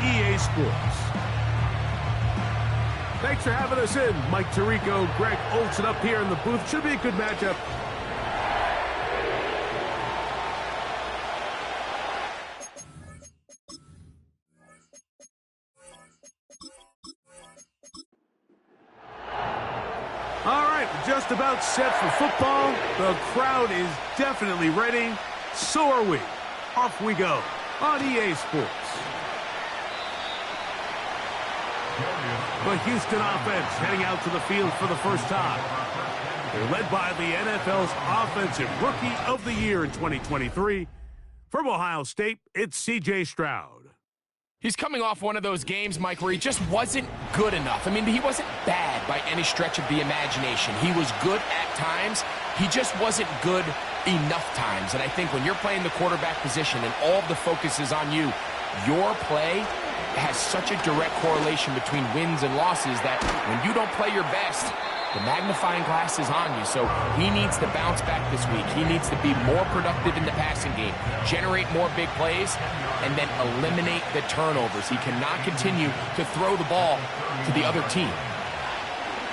EA Sports. Thanks for having us in. Mike Tirico, Greg Olsen up here in the booth. Should be a good matchup. All right, just about set for football. The crowd is definitely ready. So are we. Off we go on EA Sports. The Houston offense heading out to the field for the first time. They're led by the NFL's Offensive Rookie of the Year in 2023. From Ohio State, it's C.J. Stroud. He's coming off one of those games, Mike, where he just wasn't good enough. I mean, he wasn't bad by any stretch of the imagination. He was good at times. He just wasn't good enough times. And I think when you're playing the quarterback position and all of the focus is on you, your play has such a direct correlation between wins and losses that when you don't play your best, the magnifying glass is on you. So he needs to bounce back this week. He needs to be more productive in the passing game, generate more big plays, and then eliminate the turnovers. He cannot continue to throw the ball to the other team.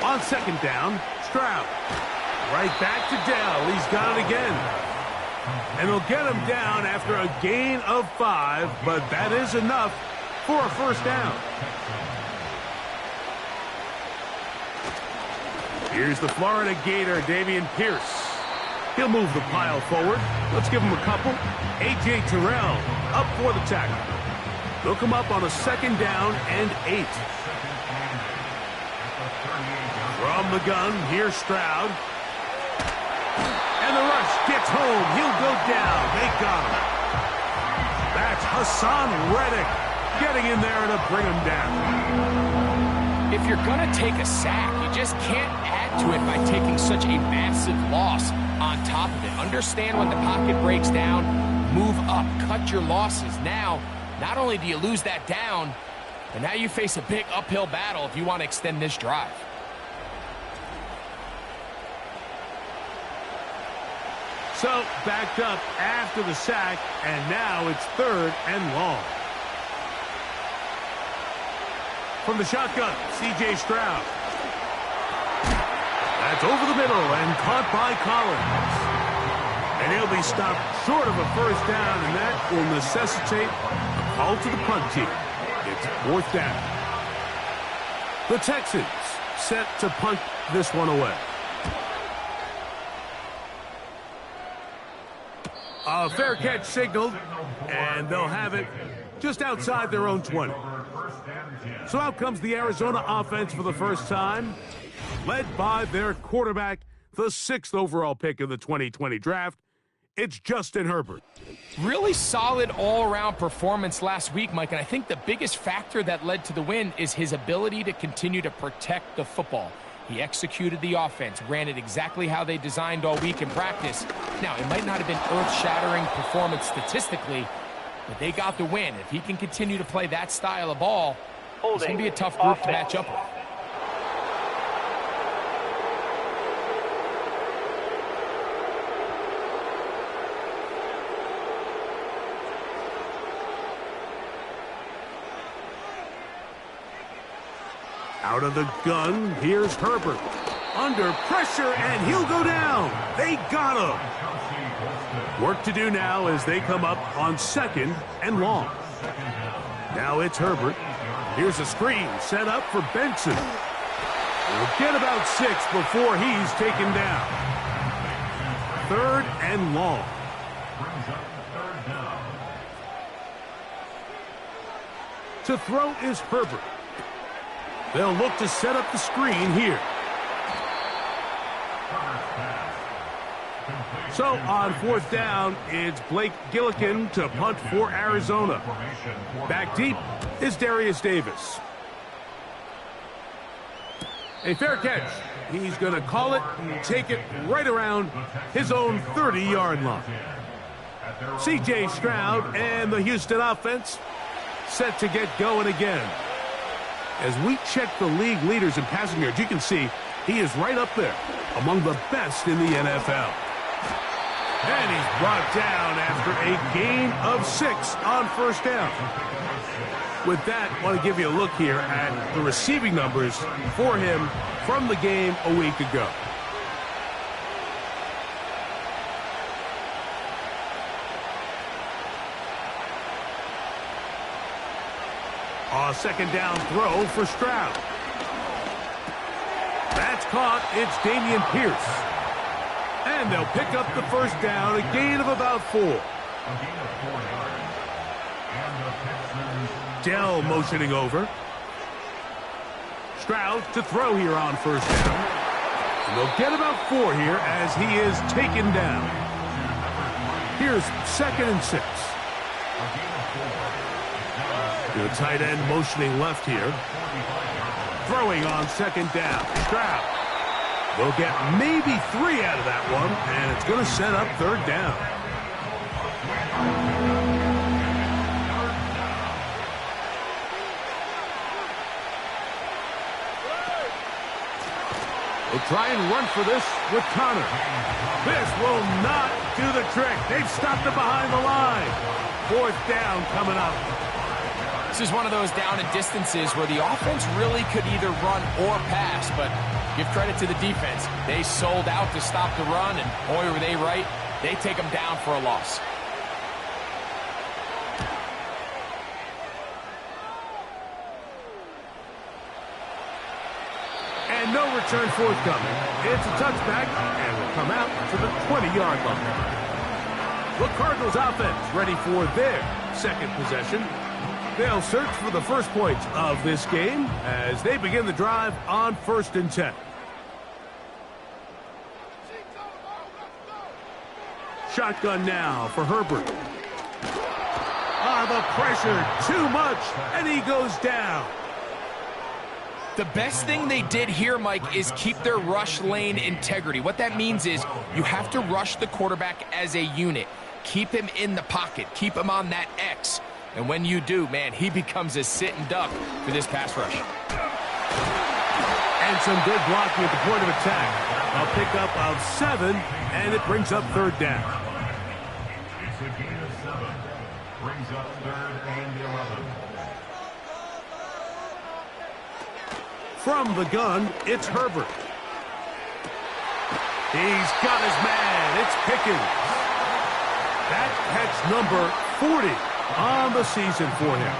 On second down, Stroud. Right back to Dell. He's got it again. And he'll get him down after a gain of 5, but that is enough for a first down. Here's the Florida Gator, Dameon Pierce. He'll move the pile forward. Let's give him a couple. A.J. Terrell up for the tackle. They'll come up on a second down and 8. From the gun, here's Stroud. And the rush gets home. He'll go down. They got him. That's Hassan Reddick getting in there to bring him down. If you're going to take a sack, you just can't add to it by taking such a massive loss on top of it. Understand when the pocket breaks down, move up, cut your losses. Now, not only do you lose that down, but now you face a big uphill battle if you want to extend this drive. So, backed up after the sack, and now it's third and long. From the shotgun, C.J. Stroud. That's over the middle and caught by Collins. And he'll be stopped short of a first down, and that will necessitate a call to the punt team. It's fourth down. The Texans set to punt this one away. A fair catch signaled, and they'll have it just outside their own 20. So out comes the Arizona offense for the first time, led by their quarterback, the 6th overall pick in the 2020 draft. It's Justin Herbert. Really solid all-around performance last week, Mike, and I think the biggest factor that led to the win is his ability to continue to protect the football. He executed the offense, ran it exactly how they designed all week in practice. Now, it might not have been earth-shattering performance statistically, but they got the win. If he can continue to play that style of ball, it's going to be a tough group to match up with. Out of the gun, here's Herbert. Under pressure, and he'll go down. They got him. Work to do now as they come up on second and long. Now it's Herbert. Here's a screen set up for Benson. He'll get about 6 before he's taken down. Third and long. To throw is Herbert. They'll look to set up the screen here. So on fourth down, it's Blake Gillikin to punt for Arizona. Back deep is Darius Davis. A fair catch. He's going to call it and take it right around his own 30-yard line. C.J. Stroud and the Houston offense set to get going again. As we check the league leaders in passing yards, you can see he is right up there among the best in the NFL. And he's brought down after a gain of 6 on first down. With that, I want to give you a look here at the receiving numbers for him from the game a week ago. A second down throw for Stroud. That's caught. It's Dameon Pierce. And they'll pick up the first down, a gain of about 4. Dell motioning over. Stroud to throw here on first down. And they'll get about 4 here as he is taken down. Here's 2nd and 6. The tight end motioning left here. Throwing on 2nd down. Stroud. They'll get maybe 3 out of that one, and it's going to set up 3rd down. They'll try and run for this with Connor. This will not do the trick. They've stopped it behind the line. 4th down coming up. This is one of those down and distances where the offense really could either run or pass, but give credit to the defense. They sold out to stop the run, and boy, were they right. They take them down for a loss. And no return forthcoming. It's a touchback, and will come out to the 20-yard line. The Cardinals offense ready for their 2nd possession. They'll search for the first points of this game as they begin the drive on 1st and 10. Shotgun now for Herbert. The pressure, too much, and he goes down. The best thing they did here, Mike, is keep their rush lane integrity. What that means is you have to rush the quarterback as a unit. Keep him in the pocket. Keep him on that X. And when you do, man, he becomes a sitting duck for this pass rush. And some good blocking at the point of attack. A pickup of 7, and it brings up 3rd down. It's a gain of 7. Brings up 3rd and 11. From the gun, it's Herbert. He's got his man. It's Pickens. That catch number 40 on the season for him.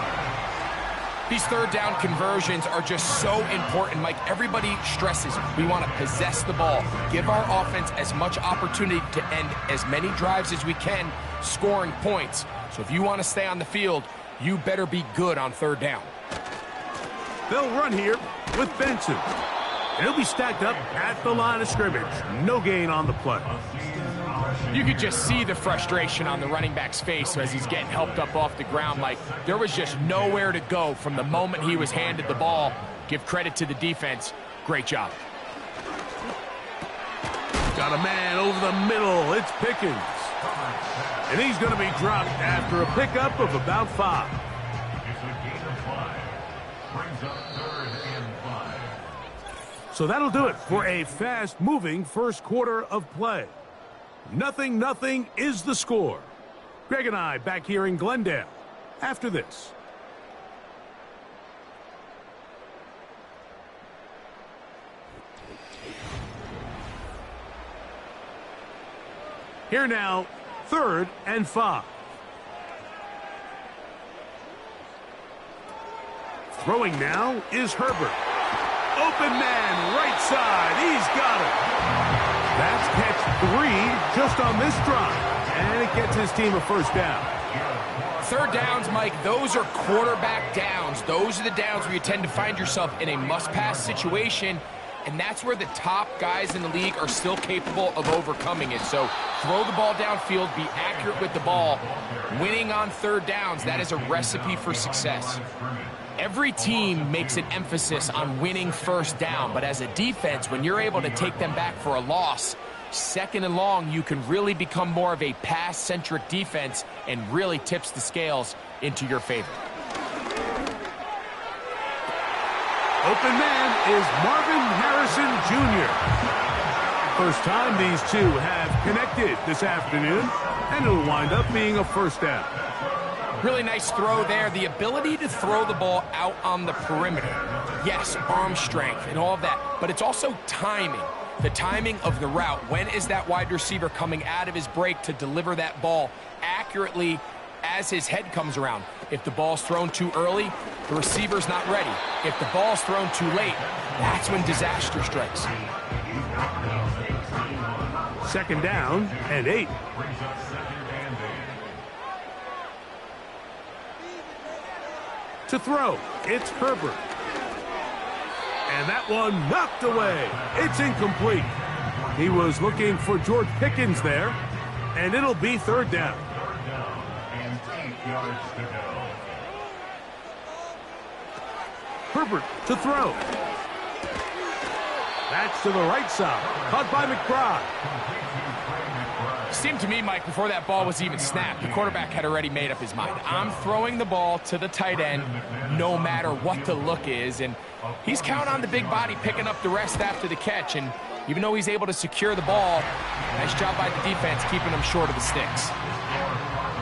These 3rd down conversions are just so important, Mike. Everybody stresses we want to possess the ball, give our offense as much opportunity to end as many drives as we can, scoring points. So if you want to stay on the field, you better be good on 3rd down. They'll run here with Benson. He'll be stacked up at the line of scrimmage. No gain on the play. You could just see the frustration on the running back's face as he's getting helped up off the ground. Like, there was just nowhere to go from the moment he was handed the ball. Give credit to the defense. Great job. Got a man over the middle. It's Pickens. And he's going to be dropped after a pickup of about 5. It's a gain of 5. Brings up 3rd and 5. So that'll do it for a fast-moving first quarter of play. 0-0 is the score. Greg and I back here in Glendale after this. Here now, 3rd and 5. Throwing now is Herbert. Open man, right side. He's got it. That's catch 3 just on this drive. And it gets his team a first down. 3rd downs, Mike, those are quarterback downs. Those are the downs where you tend to find yourself in a must-pass situation, and that's where the top guys in the league are still capable of overcoming it. So throw the ball downfield, be accurate with the ball. Winning on 3rd downs, that is a recipe for success. Every team makes an emphasis on winning first down, but as a defense, when you're able to take them back for a loss, 2nd and long, you can really become more of a pass-centric defense and really tips the scales into your favor. Open man is Marvin Harrison Jr. First time these two have connected this afternoon, and it'll wind up being a first down. Really nice throw there. The ability to throw the ball out on the perimeter. Yes, arm strength and all of that, but it's also timing. The timing of the route. When is that wide receiver coming out of his break to deliver that ball accurately as his head comes around? If the ball's thrown too early, the receiver's not ready. If the ball's thrown too late, that's when disaster strikes. Second down and 8. To throw, it's Herbert. And that one knocked away. It's incomplete. He was looking for George Pickens there, and it'll be third down. And 8 yards to go. Herbert to throw. That's to the right side. Caught by McBride. Seemed to me, Mike, before that ball was even snapped, the quarterback had already made up his mind. I'm throwing the ball to the tight end no matter what the look is, and he's counting on the big body picking up the rest after the catch, and even though he's able to secure the ball, nice job by the defense keeping him short of the sticks.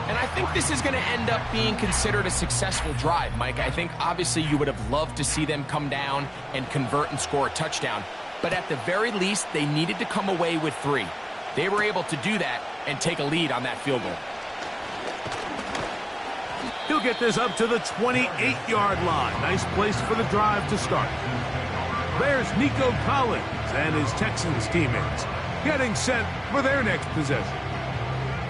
And I think this is going to end up being considered a successful drive, Mike. I think obviously you would have loved to see them come down and convert and score a touchdown, but at the very least, they needed to come away with 3. They were able to do that and take a lead on that field goal. He'll get this up to the 28-yard line. Nice place for the drive to start. There's Nico Collins and his Texans teammates getting set for their next possession.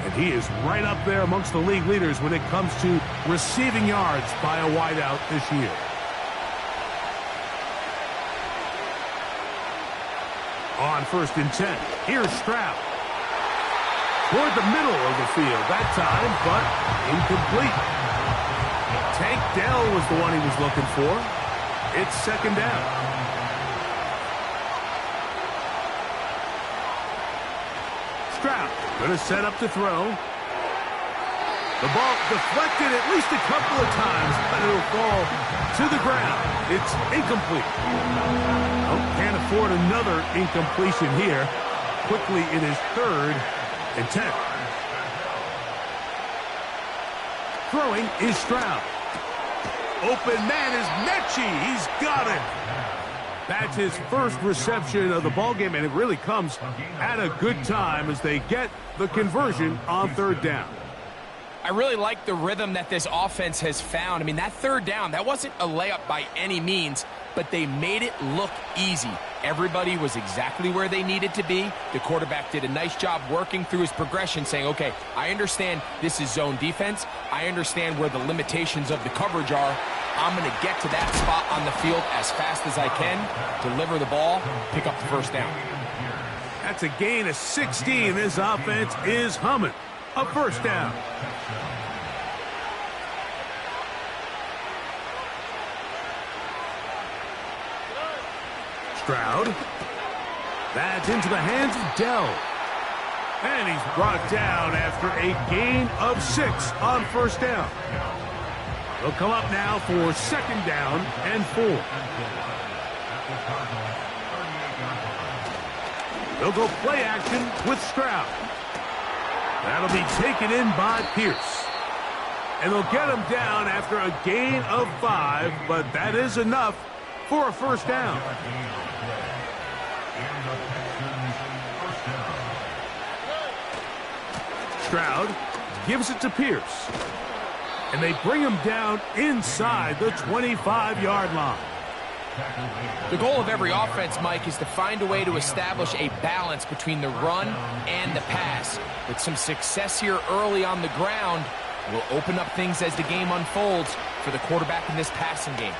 And he is right up there amongst the league leaders when it comes to receiving yards by a wideout this year. On 1st and 10, here's Stroud. Toward the middle of the field that time, but incomplete. Tank Dell was the one he was looking for. It's second down. Stroud going to set up to throw. The ball deflected at least a couple of times, but it'll fall to the ground. It's incomplete. Oh, can't afford another incompletion here. Quickly, it is 3rd and 10. Throwing is Stroud. Open man is Mechie. He's got it. That's his first reception of the ballgame, and it really comes at a good time as they get the conversion on 3rd down. I really like the rhythm that this offense has found. I mean, that 3rd down, that wasn't a layup by any means, but they made it look easy. Everybody was exactly where they needed to be. The quarterback did a nice job working through his progression, saying, okay, I understand this is zone defense. I understand where the limitations of the coverage are. I'm going to get to that spot on the field as fast as I can, deliver the ball, pick up the first down. That's a gain of 16. This offense is humming. A first down. Stroud. That's into the hands of Dell. And he's brought down after a gain of 6 on first down. They'll come up now for second down and 4. They'll go play action with Stroud. That'll be taken in by Pierce. And they'll get him down after a gain of 5, but that is enough for a first down. Stroud gives it to Pierce. And they bring him down inside the 25-yard line. The goal of every offense, Mike, is to find a way to establish a balance between the run and the pass. With some success here early on the ground, will open up things as the game unfolds for the quarterback in this passing game.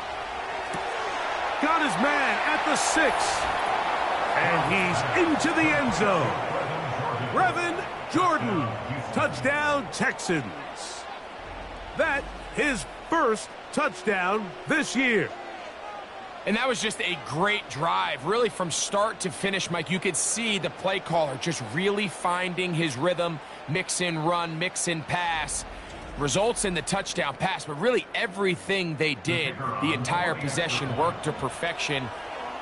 Got his man at the 6. And he's into the end zone. Brevin Jordan, touchdown Texans. That his first touchdown this year. And that was just a great drive, really from start to finish, Mike. You could see the play caller just really finding his rhythm, mix in run, mix in pass. Results in the touchdown pass, but really everything they did, the entire possession worked to perfection.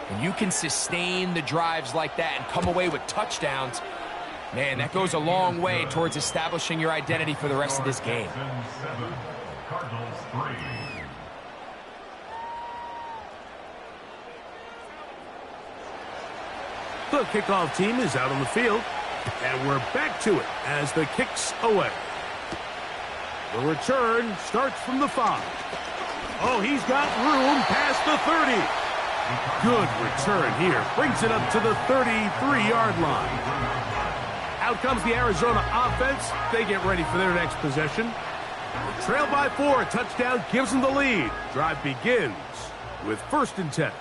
and you can sustain the drives like that and come away with touchdowns, man, that goes a long way towards establishing your identity for the rest of this game. Cardinals 3. The kickoff team is out on the field, and we're back to it as the kick's away. The return starts from the 5. Oh, he's got room past the 30. Good return here. Brings it up to the 33-yard line. Out comes the Arizona offense. They get ready for their next possession. Trail by 4. A touchdown gives them the lead. Drive begins with 1st and 10.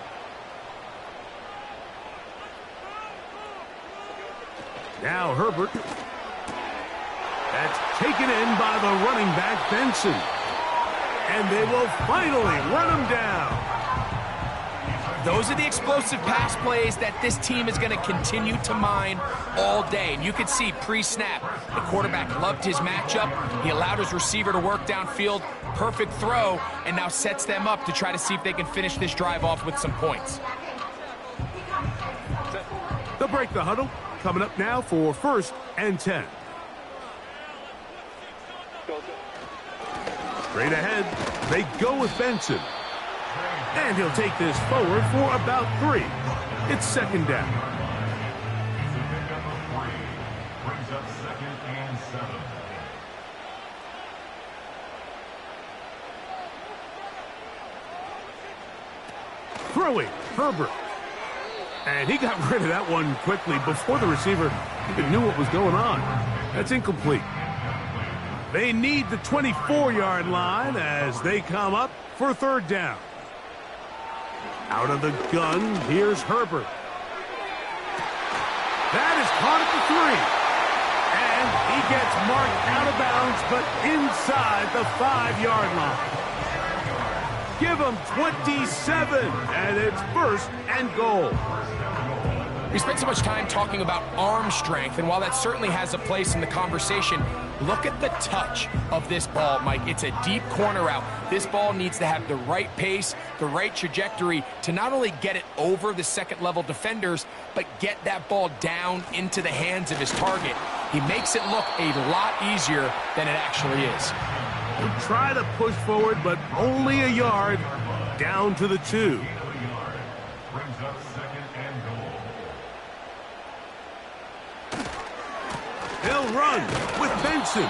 Now Herbert. That's taken in by the running back, Benson. And they will finally run him down. Those are the explosive pass plays that this team is going to continue to mine all day. And you can see pre-snap, the quarterback loved his matchup. He allowed his receiver to work downfield. Perfect throw, and now sets them up to try to see if they can finish this drive off with some points. They'll break the huddle. Coming up now for 1st and 10. Straight ahead, they go with Benson. And he'll take this forward for about 3. It's 2nd down. Brings up 2nd and 7. Throwing, Herbert. And he got rid of that one quickly before the receiver even knew what was going on. That's incomplete. They need the 24-yard line as they come up for 3rd down. Out of the gun, here's Herbert. That is caught at the 3. And he gets marked out of bounds, but inside the 5-yard line. Give him 27, and it's 1st and goal. We spent so much time talking about arm strength, and while that certainly has a place in the conversation, look at the touch of this ball, Mike. It's a deep corner route. This ball needs to have the right pace, the right trajectory to not only get it over the second-level defenders, but get that ball down into the hands of his target. He makes it look a lot easier than it actually is. They try to push forward, but only a yard down to the 2. Brings up 2nd and goal. They'll run with Benson.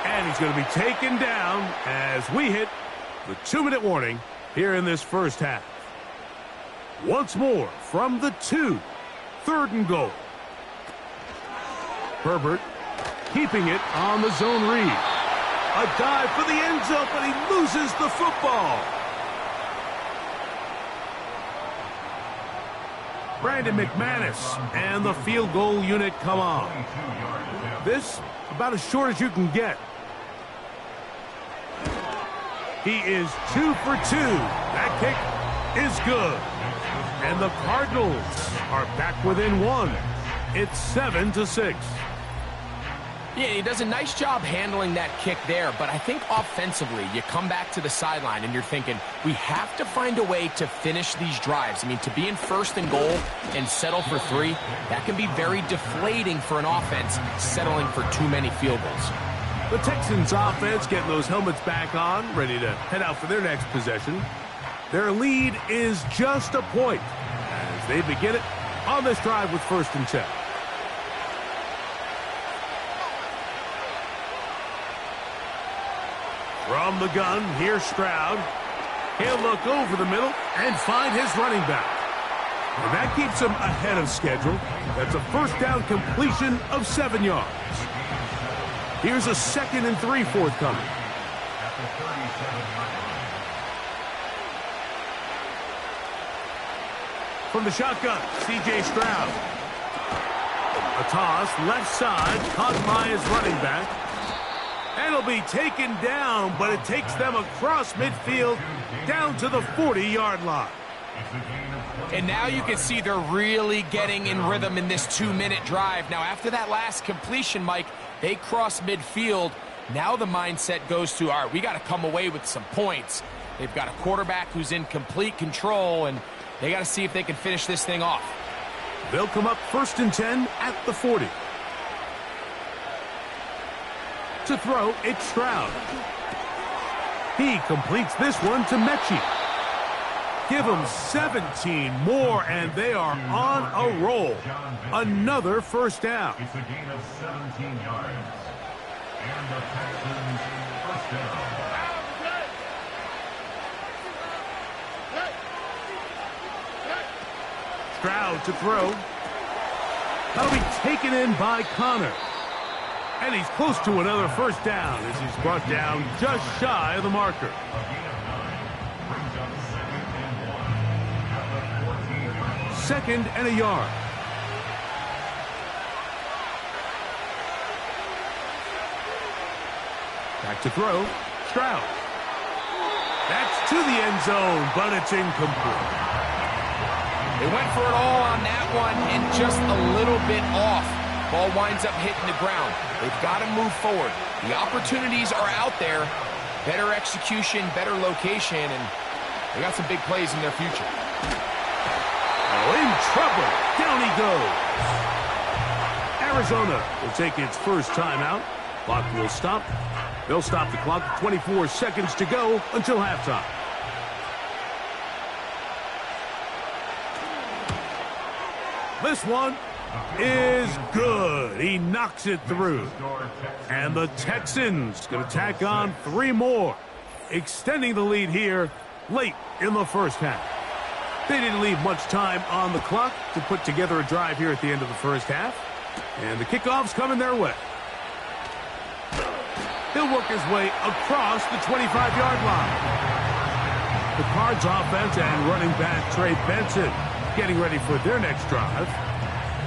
And he's going to be taken down as we hit the 2-minute warning here in this first half. Once more from the 2. 3rd and goal. Herbert keeping it on the zone read. A dive for the end zone, but he loses the football. Brandon McManus and the field goal unit come on. This about as short as you can get. He is 2 for 2. That kick is good. And the Cardinals are back within 1. It's 7-6. Yeah, he does a nice job handling that kick there, but I think offensively, you come back to the sideline and you're thinking, we have to find a way to finish these drives. I mean, to be in 1st and goal and settle for 3, that can be very deflating for an offense settling for too many field goals. The Texans offense getting those helmets back on, ready to head out for their next possession. Their lead is just a point as they begin it on this drive with 1st and 10. From the gun, here's Stroud. He'll look over the middle and find his running back. And that keeps him ahead of schedule. That's a 1st down completion of 7 yards. Here's a 2nd and 3 forthcoming. From the shotgun, C.J. Stroud. A toss, left side, caught by his running back. And it'll be taken down, but it takes them across midfield down to the 40-yard line. And now you can see they're really getting in rhythm in this 2-minute drive. Now, after that last completion, Mike, they cross midfield. Now the mindset goes to, all right, we got to come away with some points. They've got a quarterback who's in complete control, and They got to see if they can finish this thing off. They'll come up 1st and 10 at the 40. To throw, it's Stroud. He completes this one to Mechie. Give them 17 more, and they are on a roll. Another first down. It's a gain of 17 yards. And the Texans first down. Stroud to throw. That'll be taken in by Connor. And he's close to another first down as he's brought down just shy of the marker. A gain of 9 brings up 2nd and 1 at the 14-yard line. 2nd and a yard. Back to throw. Stroud. That's to the end zone, but it's incomplete. They went for it all on that one and just a little bit off. Ball winds up hitting the ground. They've got to move forward. The opportunities are out there. Better execution, better location, and they got some big plays in their future. Oh, in trouble. Down he goes. Arizona will take its first timeout. Clock will stop. They'll stop the clock. 24 seconds to go until halftime. This one is good. He knocks it through. And the Texans going to tack on 3 more, extending the lead here late in the first half. They didn't leave much time on the clock to put together a drive here at the end of the first half. And the kickoff's coming their way. He'll work his way across the 25-yard line. The Cards offense and running back Trey Benson getting ready for their next drive.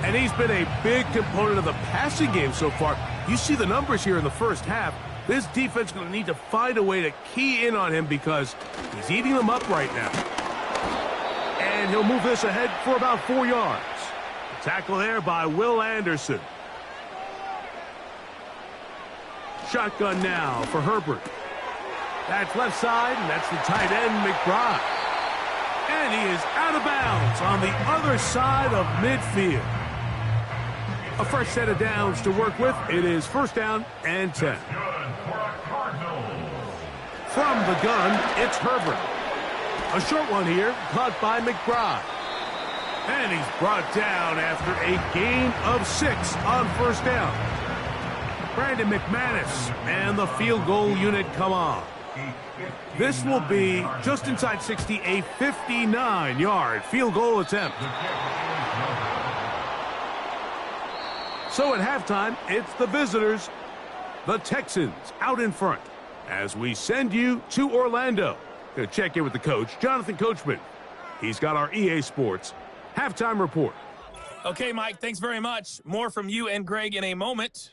And he's been a big component of the passing game so far. You see the numbers here in the first half. This defense is going to need to find a way to key in on him because he's eating them up right now. And he'll move this ahead for about 4 yards. A tackle there by Will Anderson. Shotgun now for Herbert. That's left side, and that's the tight end, McBride. And he is out of bounds on the other side of midfield. A fresh set of downs to work with. It is 1st down and 10. From the gun, it's Herbert. A short one here, caught by McBride. And he's brought down after a gain of 6 on 1st down. Brandon McManus and the field goal unit come on. This will be just inside 60, a 59-yard field goal attempt. So at halftime, it's the visitors, the Texans, out in front. As we send you to Orlando. Going to check in with the coach, Jonathan Coachman. He's got our EA Sports halftime report. Okay, Mike, thanks very much. More from you and Greg in a moment.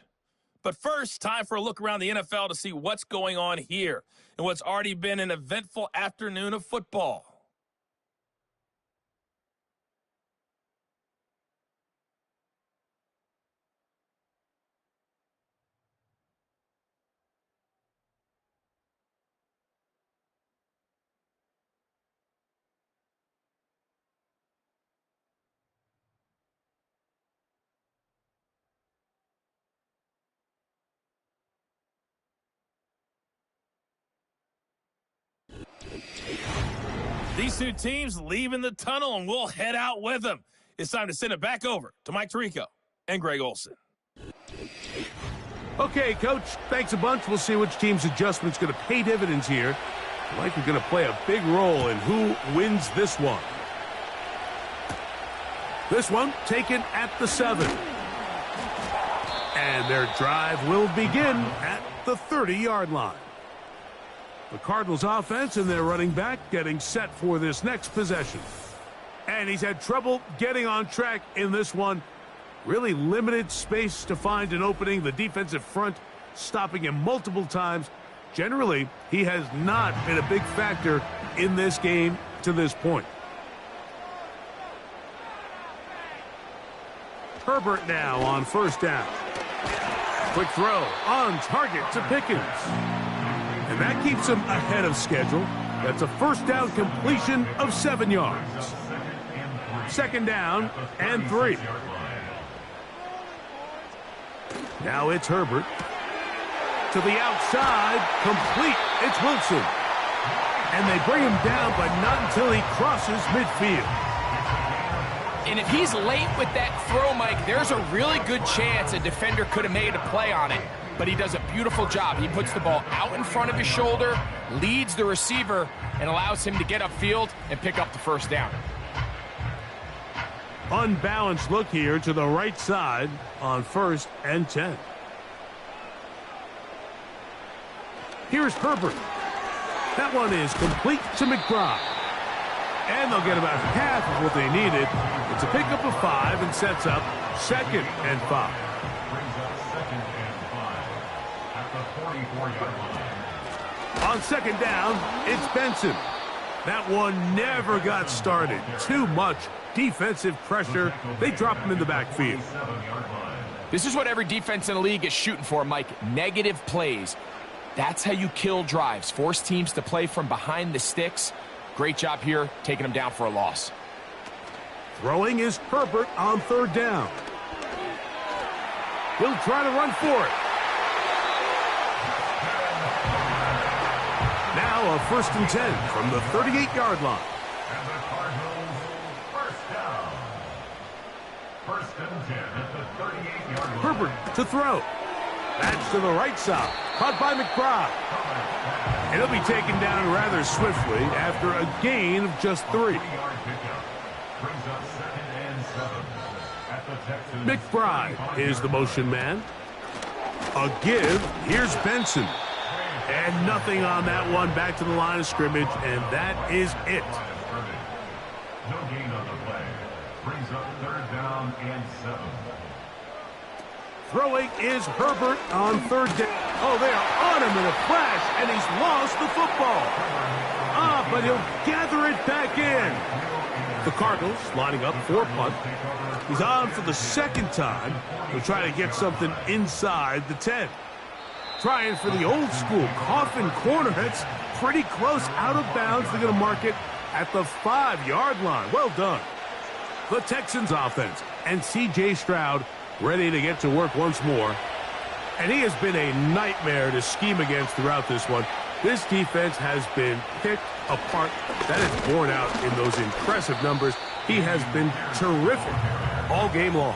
But first, time for a look around the NFL to see what's going on here in what's already been an eventful afternoon of football. These two teams leaving the tunnel, and we'll head out with them. It's time to send it back over to Mike Tirico and Greg Olson. Okay, Coach, thanks a bunch. We'll see which team's adjustment's going to pay dividends here. I like we're going to play a big role in who wins this one. This one taken at the 7. And their drive will begin at the 30-yard line. The Cardinals offense and their running back getting set for this next possession. And he's had trouble getting on track in this one. Really limited space to find an opening. The defensive front stopping him multiple times. Generally, he has not been a big factor in this game to this point. Herbert now on 1st down. Quick throw on target to Pickens. And that keeps him ahead of schedule. That's a 1st down completion of 7 yards. Second down and 3. Now it's Herbert. To the outside, complete. It's Wilson. And they bring him down, but not until he crosses midfield. And if he's late with that throw, Mike, there's a really good chance a defender could have made a play on it. But he does a beautiful job. He puts the ball out in front of his shoulder, leads the receiver, and allows him to get upfield and pick up the first down. Unbalanced look here to the right side on 1st and 10. Here's Herbert. That one is complete to McBride. And they'll get about half of what they needed. It's a pickup of 5 and sets up 2nd and 5. Brings up 2nd and 5 at the 44-yard line. On 2nd down, it's Benson. That one never got started. Too much defensive pressure. They drop him in the backfield. This is what every defense in the league is shooting for, Mike. Negative plays. That's how you kill drives. Force teams to play from behind the sticks. Great job here, taking them down for a loss. Throwing is Herbert on 3rd down. He'll try to run for it. Now a 1st and 10 from the 38-yard line. And the Cardinals, first down. 1st and 10 at the 38-yard line. Herbert to throw. That's to the right side. Caught by McBride. And he'll be taken down rather swiftly after a gain of just 3. Brings up 2nd and 7 at the Texans. McBride is the motion man. A give. Here's Benson. And nothing on that one. Back to the line of scrimmage, and that is it. No gain on the play. Brings up 3rd down and 7. Throwing is Herbert on 3rd down. Oh, they are on him in a flash, and he's lost the football. But he'll gather it back in. The Cardinals lining up for punt. He's on for the 2nd time. He'll try to get something inside the 10. Trying for the old school coffin corner. That's pretty close out of bounds. They're going to mark it at the 5-yard line. Well done. The Texans offense and C.J. Stroud ready to get to work once more. And he has been a nightmare to scheme against throughout this one. This defense has been picked apart. That is borne out in those impressive numbers. He has been terrific all game long.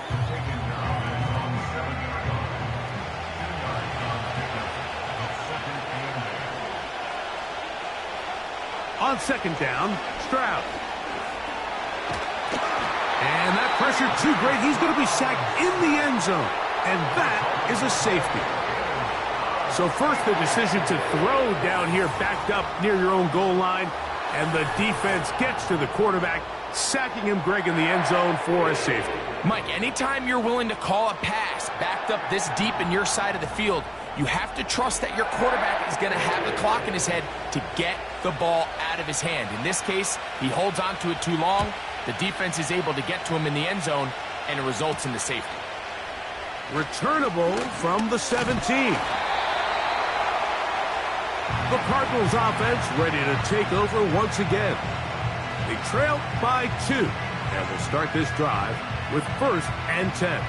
On 2nd down, Stroud. And that pressure too great. He's going to be sacked in the end zone. And that is a safety. So first the decision to throw down here backed up near your own goal line. And the defense gets to the quarterback, sacking him, Greg, in the end zone for a safety. Mike, anytime you're willing to call a pass backed up this deep in your side of the field, you have to trust that your quarterback is going to have the clock in his head to get the ball out of his hand. In this case, he holds on to it too long. The defense is able to get to him in the end zone, and it results in the safety. Returnable from the 17. The Cardinals offense ready to take over once again. They trail by 2, and will start this drive with 1st and 10.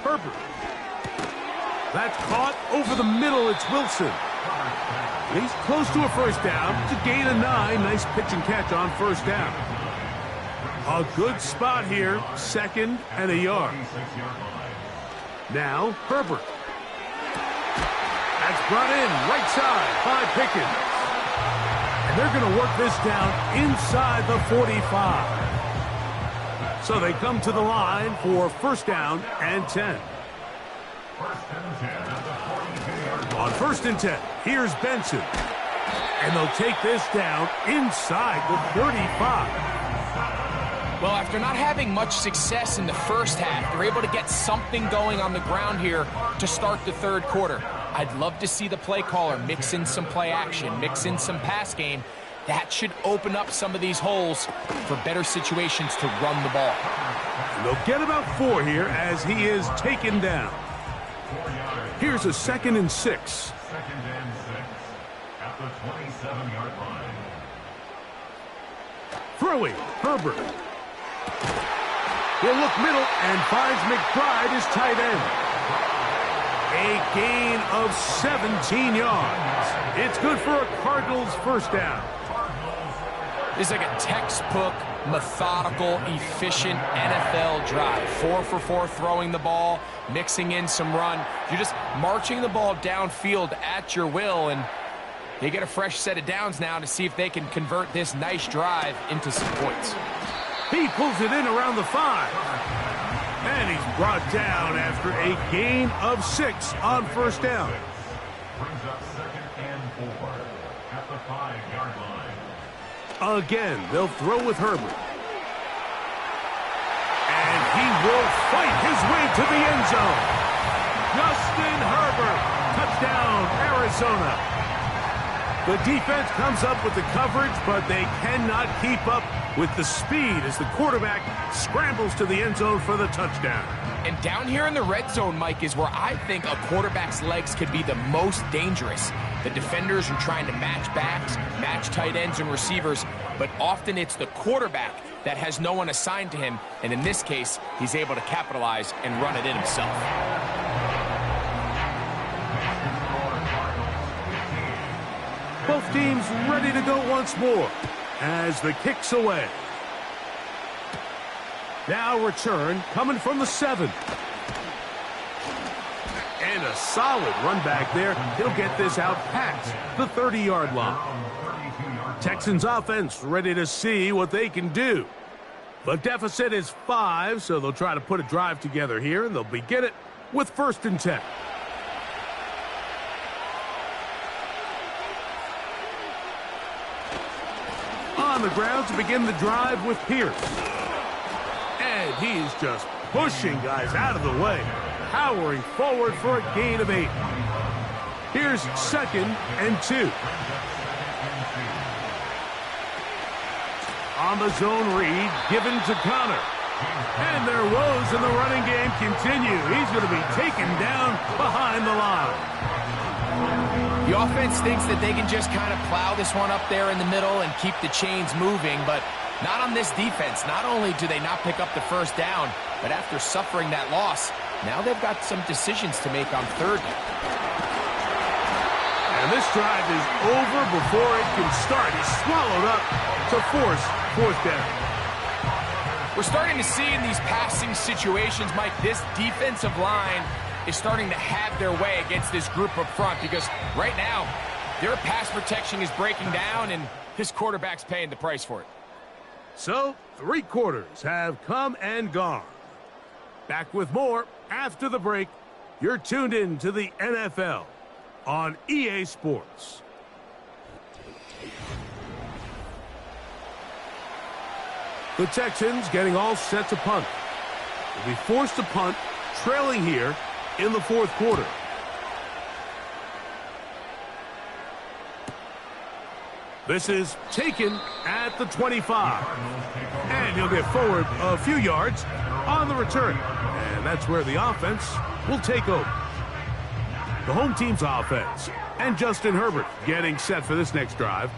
Herbert. That's caught over the middle. It's Wilson. He's close to a 1st down. To gain a 9. Nice pitch and catch on 1st down. A good spot here. 2nd and a yard. Now Herbert. That's brought in right side by Pickens. And they're going to work this down inside the 45. So they come to the line for 1st down and 10. On 1st and 10, here's Benson. And they'll take this down inside the 35. Well, after not having much success in the first half, they're able to get something going on the ground here to start the 3rd quarter. I'd love to see the play caller mix in some play action, mix in some pass game. That should open up some of these holes for better situations to run the ball. And they'll get about 4 here as he is taken down. Here's a 2nd and 6. Second and 6 at the 27-yard line. Throwing, Herbert. He'll look middle and finds McBride his tight end. A gain of 17 yards. It's good for a Cardinals first down. This is like a textbook, methodical, efficient NFL drive. 4 for 4 throwing the ball, mixing in some run. You're just marching the ball downfield at your will, and they get a fresh set of downs now to see if they can convert this nice drive into some points. He pulls it in around the 5. And he's brought down after a gain of 6 on first down. Brings up 2nd and 4 at the 5-yard line. Again, they'll throw with Herbert. And he will fight his way to the end zone. Justin Herbert, touchdown, Arizona. The defense comes up with the coverage, but they cannot keep up with the speed as the quarterback scrambles to the end zone for the touchdown. And down here in the red zone, Mike, is where I think a quarterback's legs could be the most dangerous. The defenders are trying to match backs, match tight ends and receivers, but often it's the quarterback that has no one assigned to him, and in this case, he's able to capitalize and run it in himself. Both teams ready to go once more as the kick's away. Now return coming from the 7. And a solid run back there. He'll get this out past the 30-yard line. Texans offense ready to see what they can do. The deficit is 5, so they'll try to put a drive together here, and they'll begin it with 1st and 10. On the ground to begin the drive with Pierce. And he's just pushing guys out of the way, powering forward for a gain of 8. Here's 2nd and 2. On the zone read, given to Connor. And their woes in the running game continue. He's going to be taken down behind the line. The offense thinks that they can just kind of plow this one up there in the middle and keep the chains moving, but not on this defense. Not only do they not pick up the first down, but after suffering that loss, now they've got some decisions to make on 3rd down. And this drive is over before it can start. He's swallowed up to force 4th down. We're starting to see in these passing situations, Mike, this defensive line is starting to have their way against this group up front, because right now their pass protection is breaking down and his quarterback's paying the price for it. So 3 quarters have come and gone. Back with more after the break. You're tuned in to the NFL on EA Sports. The Texans getting all set to punt. They'll be forced to punt, trailing here in the 4th quarter. This is taken at the 25. And he'll get forward a few yards on the return. And that's where the offense will take over. The home team's offense and Justin Herbert getting set for this next drive.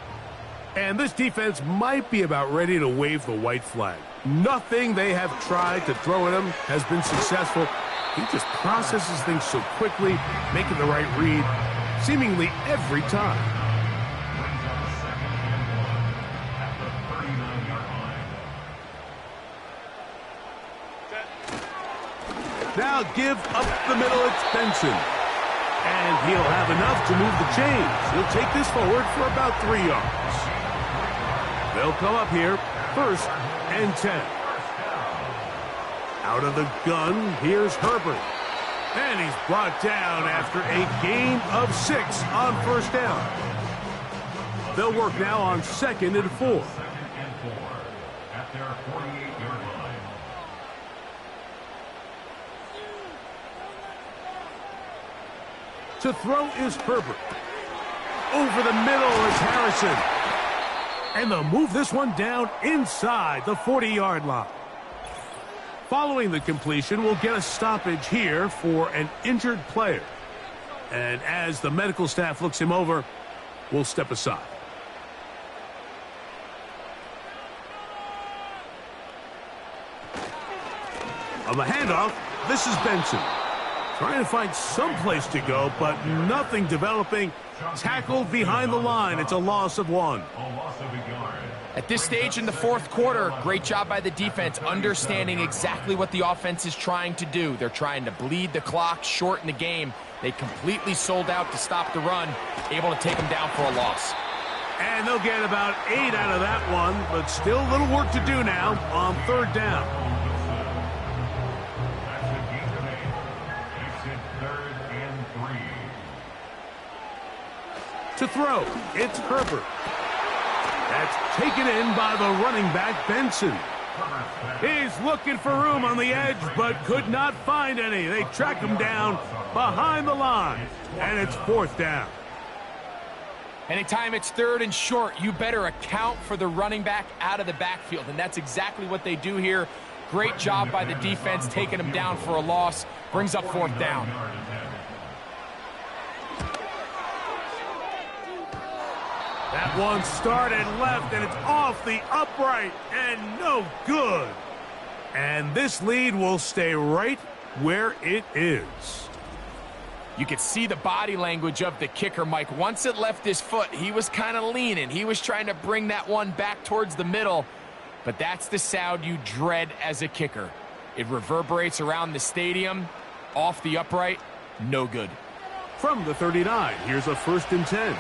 And this defense might be about ready to wave the white flag. Nothing they have tried to throw at him has been successful. He just processes things so quickly, making the right read seemingly every time. Now give up the middle, it's Benson. And he'll have enough to move the chains. He'll take this forward for about 3 yards. They'll come up here, 1st and 10. Out of the gun, here's Herbert. And he's brought down after a gain of 6 on 1st down. They'll work now on 2nd and 4. 2nd and 4 at their 48-yard line. To throw is Herbert. Over the middle is Harrison. And they'll move this one down inside the 40-yard line. Following the completion, we'll get a stoppage here for an injured player. And as the medical staff looks him over, we'll step aside. On the handoff, this is Benson. Trying to find some place to go, but nothing developing. Tackled behind the line. It's a loss of 1. At this stage in the fourth quarter, great job by the defense, understanding exactly what the offense is trying to do. They're trying to bleed the clock, shorten the game. They completely sold out to stop the run, able to take them down for a loss. And they'll get about 8 out of that one, but still a little work to do now on third down. To throw, it's Herbert. That's taken in by the running back, Benson. He's looking for room on the edge, but could not find any. They track him down behind the line, and it's fourth down. Anytime it's third and short, you better account for the running back out of the backfield, and that's exactly what they do here. Great job by the defense, taking him down for a loss. Brings up fourth down. That one started left, and it's off the upright, and no good. And this lead will stay right where it is. You could see the body language of the kicker, Mike. Once it left his foot, he was kind of leaning. He was trying to bring that one back towards the middle, but that's the sound you dread as a kicker. It reverberates around the stadium, off the upright, no good. From the 39, here's a 1st and 10.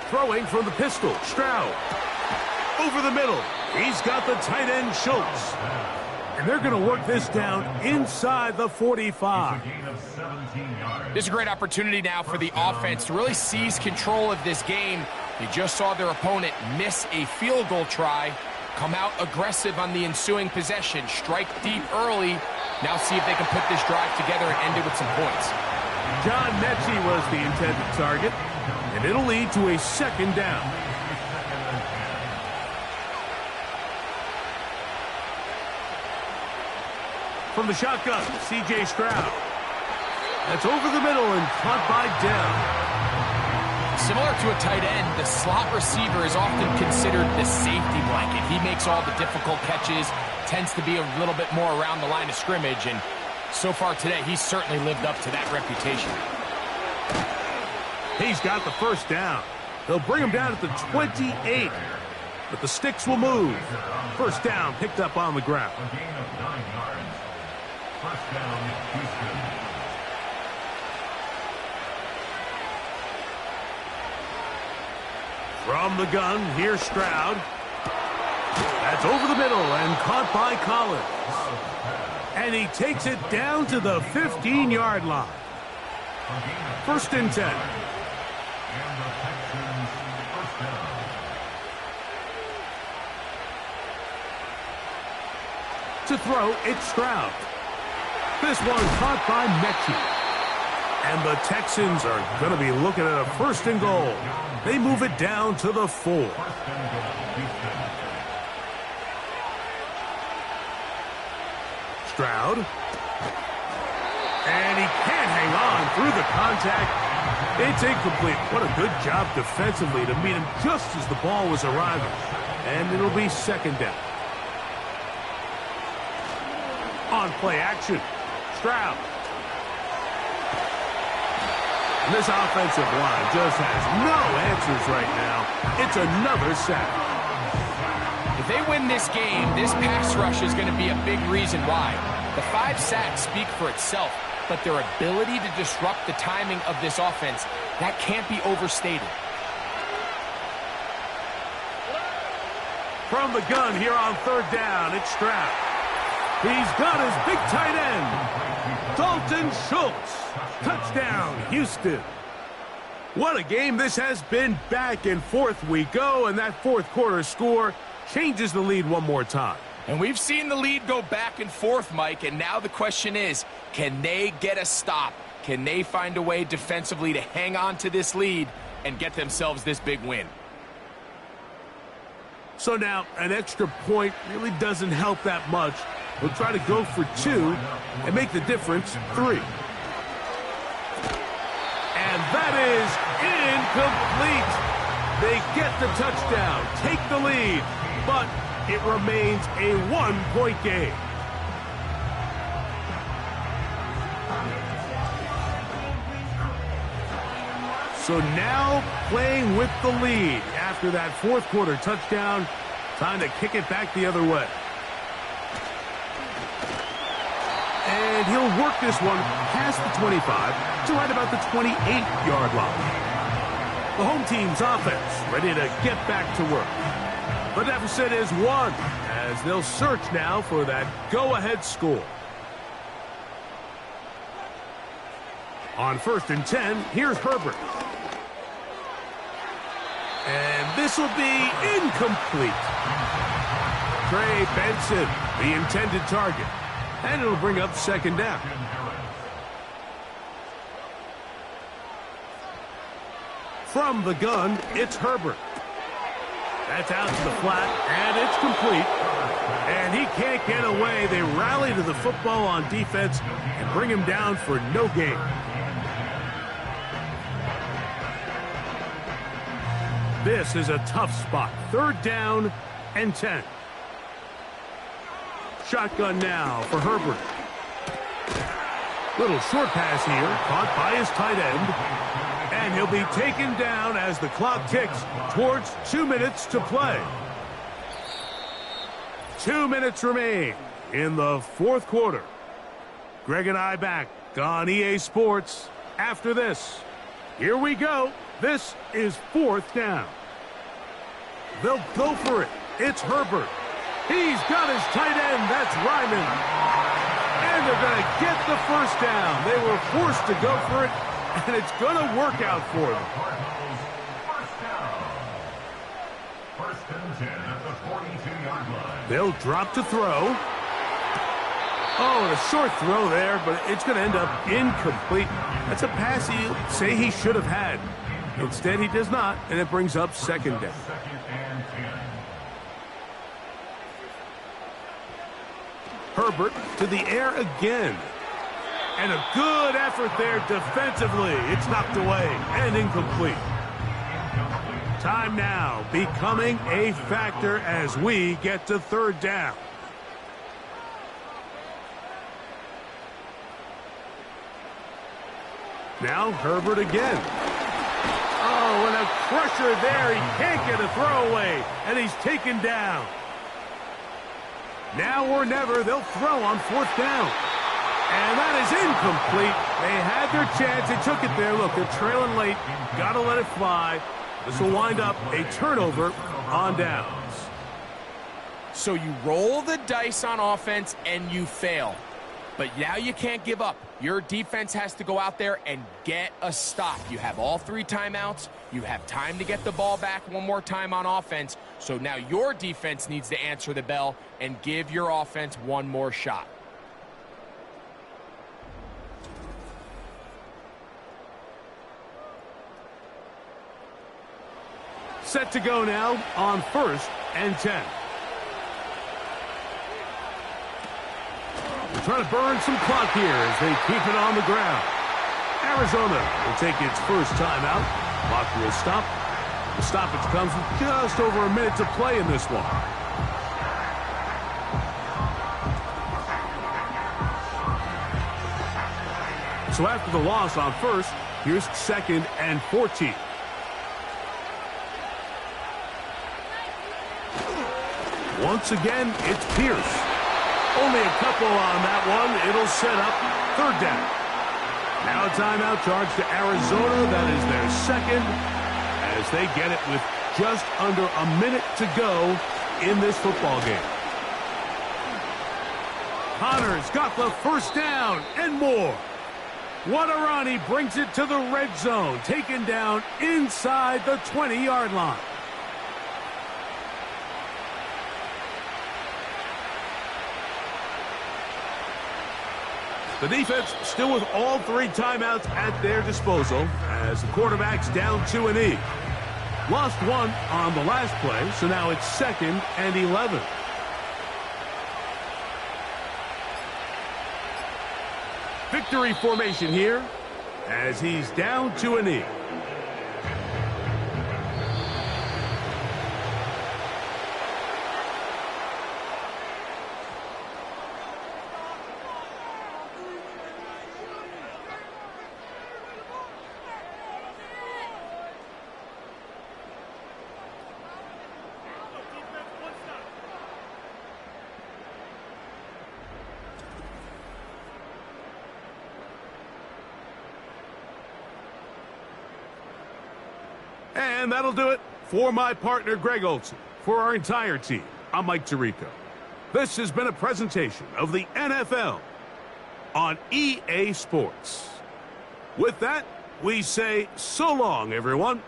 Throwing from the pistol, Stroud. Over the middle, he's got the tight end, Schultz. And they're going to work this down inside the 45. This is a great opportunity now for the offense to really seize control of this game. They just saw their opponent miss a field goal try, come out aggressive on the ensuing possession, strike deep early. Now see if they can put this drive together and end it with some points. John Mechie was the intended target, and it'll lead to a 2nd down. From the shotgun, C.J. Stroud. That's over the middle and caught by Dell. Similar to a tight end, the slot receiver is often considered the safety blanket. He makes all the difficult catches, tends to be a little bit more around the line of scrimmage, and so far today, he's certainly lived up to that reputation. He's got the 1st down. They'll bring him down at the 28, but the sticks will move. 1st down picked up on the ground. A gain of 9 yards. 1st down, Houston. From the gun, here's Stroud. That's over the middle and caught by Collins. And he takes it down to the 15-yard line. 1st and 10. And the Texans, 1st down. To throw, it's Stroud. This one caught by Mechie. And the Texans are going to be looking at a 1st and goal. They move it down to the 4. 1st and goal, Houston. Stroud. And he can't hang on through the contact. It's incomplete. What a good job defensively to meet him just as the ball was arriving. And it'll be 2nd down. On play action, Stroud. And this offensive line just has no answers right now. It's another sack. If they win this game, this pass rush is going to be a big reason why. The 5 sacks speak for itself, but their ability to disrupt the timing of this offense, that can't be overstated. From the gun here on 3rd down, it's Stroud. He's got his big tight end, Dalton Schultz. Touchdown, Houston. What a game this has been. Back and forth we go, and that 4th quarter score changes the lead one more time. And we've seen the lead go back and forth, Mike, and now the question is, can they get a stop? Can they find a way defensively to hang on to this lead and get themselves this big win? So now an extra point really doesn't help that much. We'll try to go for 2 and make the difference 3. And that is incomplete. They get the touchdown, take the lead, but it remains a 1-point game. So now playing with the lead after that fourth quarter touchdown. Time to kick it back the other way. And he'll work this one past the 25 to right about the 28-yard line. The home team's offense ready to get back to work. The deficit is 1 as they'll search now for that go-ahead score. On 1st and 10, here's Herbert. And this will be incomplete. Trey Benson, the intended target. And it'll bring up 2nd down. From the gun, it's Herbert. That's out to the flat, and it's complete. And he can't get away. They rally to the football on defense and bring him down for no gain. This is a tough spot. 3rd down and 10. Shotgun now for Herbert. Little short pass here, caught by his tight end. And he'll be taken down as the clock ticks towards 2 minutes to play. 2 minutes remain in the fourth quarter. Greg and I back on EA Sports after this. Here we go. This is 4th down. They'll go for it. It's Herbert. He's got his tight end. That's Ryman. And they're going to get the 1st down. They were forced to go for it, and it's going to work out for them. First and 10 at the 42-yard line. They'll drop to throw. Oh, a short throw there, but it's going to end up incomplete. That's a pass he'll say he should have had. Instead, he does not, and it brings up 2nd down. 2nd and 10. Herbert to the air again. And a good effort there defensively. It's knocked away and incomplete. Time now becoming a factor as we get to 3rd down. Now Herbert again. Oh, and a crusher there. He can't get a throwaway, and he's taken down. Now or never, they'll throw on 4th down. And that is incomplete. They had their chance. They took it there. Look, they're trailing late. Got to let it fly. This will wind up a turnover on downs. So you roll the dice on offense and you fail. But now you can't give up. Your defense has to go out there and get a stop. You have all 3 timeouts. You have time to get the ball back one more time on offense. So now your defense needs to answer the bell and give your offense one more shot. Set to go now on 1st and 10. They're trying to burn some clock here as they keep it on the ground. Arizona will take its first timeout. Clock will stop. The stoppage comes with just over a minute to play in this one. So after the loss on 1st, here's 2nd and 14. Once again, it's Pierce. Only a couple on that one. It'll set up 3rd down. Now a timeout charge to Arizona. That is their 2nd as they get it with just under a minute to go in this football game. Connor's got the 1st down and more. Wadarani brings it to the red zone, taken down inside the 20-yard line. The defense still with all 3 timeouts at their disposal as the quarterback's down to a knee. Lost one on the last play, so now it's 2nd and 11. Victory formation here as he's down to a knee. And that'll do it for my partner, Greg Olson. For our entire team, I'm Mike Tirico. This has been a presentation of the NFL on EA Sports. With that, we say so long, everyone.